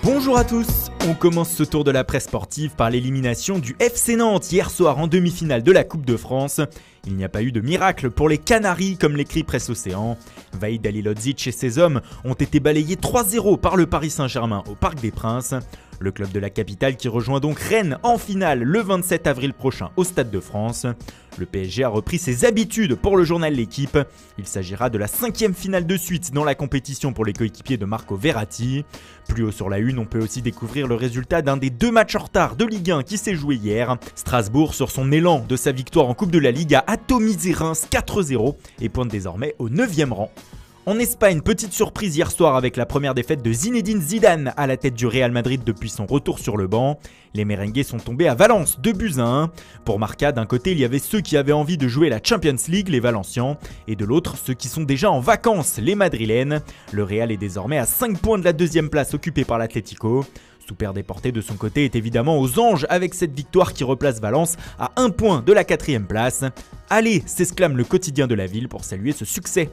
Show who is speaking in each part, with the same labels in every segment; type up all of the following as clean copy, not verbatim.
Speaker 1: Bonjour à tous, on commence ce tour de la presse sportive par l'élimination du FC Nantes hier soir en demi-finale de la Coupe de France. Il n'y a pas eu de miracle pour les Canaries comme l'écrit Presse Océan. Vahid Halilodzic et ses hommes ont été balayés 3-0 par le Paris Saint-Germain au Parc des Princes. Le club de la capitale qui rejoint donc Rennes en finale le 27 avril prochain au Stade de France. Le PSG a repris ses habitudes pour le journal L'Équipe. Il s'agira de la 5e finale de suite dans la compétition pour les coéquipiers de Marco Verratti. Plus haut sur la une, on peut aussi découvrir le résultat d'un des 2 matchs en retard de Ligue 1 qui s'est joué hier. Strasbourg, sur son élan de sa victoire en Coupe de la Ligue, a atomisé Reims 4-0 et pointe désormais au 9e rang. En Espagne, petite surprise hier soir avec la première défaite de Zinedine Zidane à la tête du Real Madrid depuis son retour sur le banc. Les merengues sont tombés à Valence 2-1. Pour Marca, d'un côté il y avait ceux qui avaient envie de jouer la Champions League, les Valencians, et de l'autre ceux qui sont déjà en vacances, les Madrilènes. Le Real est désormais à 5 points de la 2e place occupée par l'Atlético. Super Déporté de son côté est évidemment aux anges avec cette victoire qui replace Valence à 1 point de la 4e place. Allez, s'exclame le quotidien de la ville pour saluer ce succès.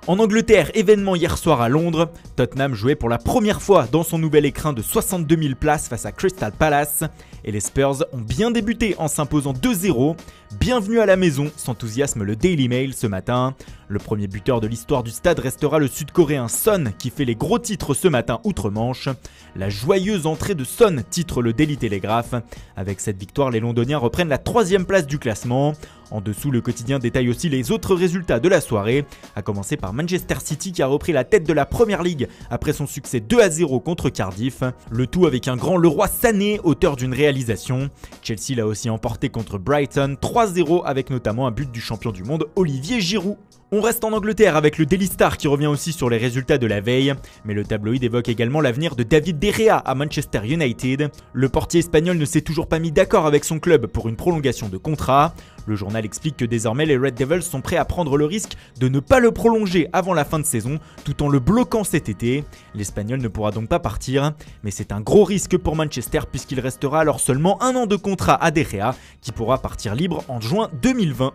Speaker 1: En Angleterre, événement hier soir à Londres, Tottenham jouait pour la première fois dans son nouvel écrin de 62 000 places face à Crystal Palace et les Spurs ont bien débuté en s'imposant 2-0. Bienvenue à la maison, s'enthousiasme le Daily Mail ce matin. Le premier buteur de l'histoire du stade restera le Sud-Coréen Son qui fait les gros titres ce matin outre-Manche. La joyeuse entrée de Son titre le Daily Telegraph. Avec cette victoire, les Londoniens reprennent la 3e place du classement. En dessous, le quotidien détaille aussi les autres résultats de la soirée, à commencer par Manchester City qui a repris la tête de la Premier League après son succès 2-0 contre Cardiff. Le tout avec un grand Leroy Sané, auteur d'une réalisation. Chelsea l'a aussi emporté contre Brighton 3-0 avec notamment un but du champion du monde Olivier Giroud. On reste en Angleterre avec le Daily Star qui revient aussi sur les résultats de la veille, mais le tabloïd évoque également l'avenir de David De Gea à Manchester United. Le portier espagnol ne s'est toujours pas mis d'accord avec son club pour une prolongation de contrat. Le journal explique que désormais les Red Devils sont prêts à prendre le risque de ne pas le prolonger avant la fin de saison, tout en le bloquant cet été. L'Espagnol ne pourra donc pas partir, mais c'est un gros risque pour Manchester puisqu'il restera alors seulement 1 an de contrat à De Gea qui pourra partir libre en juin 2020.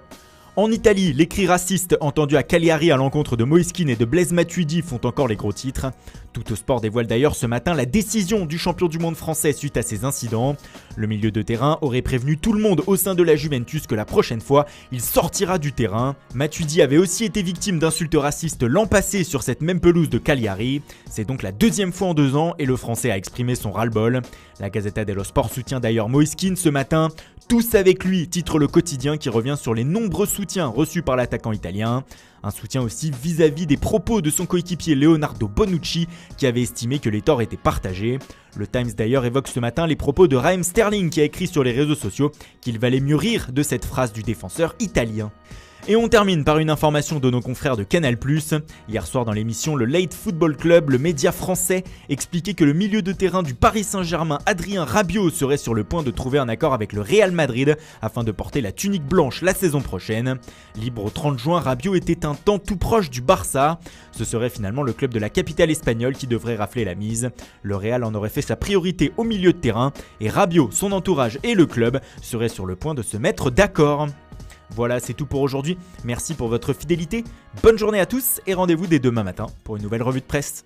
Speaker 1: En Italie, les cris racistes entendus à Cagliari à l'encontre de Moiskin et de Blaise Matuidi font encore les gros titres. Tuttosport dévoile d'ailleurs ce matin la décision du champion du monde français suite à ces incidents. Le milieu de terrain aurait prévenu tout le monde au sein de la Juventus que la prochaine fois, il sortira du terrain. Matuidi avait aussi été victime d'insultes racistes l'an passé sur cette même pelouse de Cagliari. C'est donc la 2e fois en 2 ans et le français a exprimé son ras-le-bol. La Gazzetta dello Sport soutient d'ailleurs Moiskin ce matin. Tous avec lui, titre le quotidien qui revient sur les nombreux soutiens reçus par l'attaquant italien. Un soutien aussi vis-à-vis des propos de son coéquipier Leonardo Bonucci qui avait estimé que les torts étaient partagés. Le Times d'ailleurs évoque ce matin les propos de Raheem Sterling qui a écrit sur les réseaux sociaux qu'il valait mieux rire de cette phrase du défenseur italien. Et on termine par une information de nos confrères de Canal+. Hier soir dans l'émission Le Late Football Club, le média français expliquait que le milieu de terrain du Paris Saint-Germain, Adrien Rabiot, serait sur le point de trouver un accord avec le Real Madrid afin de porter la tunique blanche la saison prochaine. Libre au 30 juin, Rabiot était un temps tout proche du Barça. Ce serait finalement le club de la capitale espagnole qui devrait rafler la mise. Le Real en aurait fait sa priorité au milieu de terrain et Rabiot, son entourage et le club seraient sur le point de se mettre d'accord. Voilà, c'est tout pour aujourd'hui. Merci pour votre fidélité. Bonne journée à tous et rendez-vous dès demain matin pour une nouvelle revue de presse.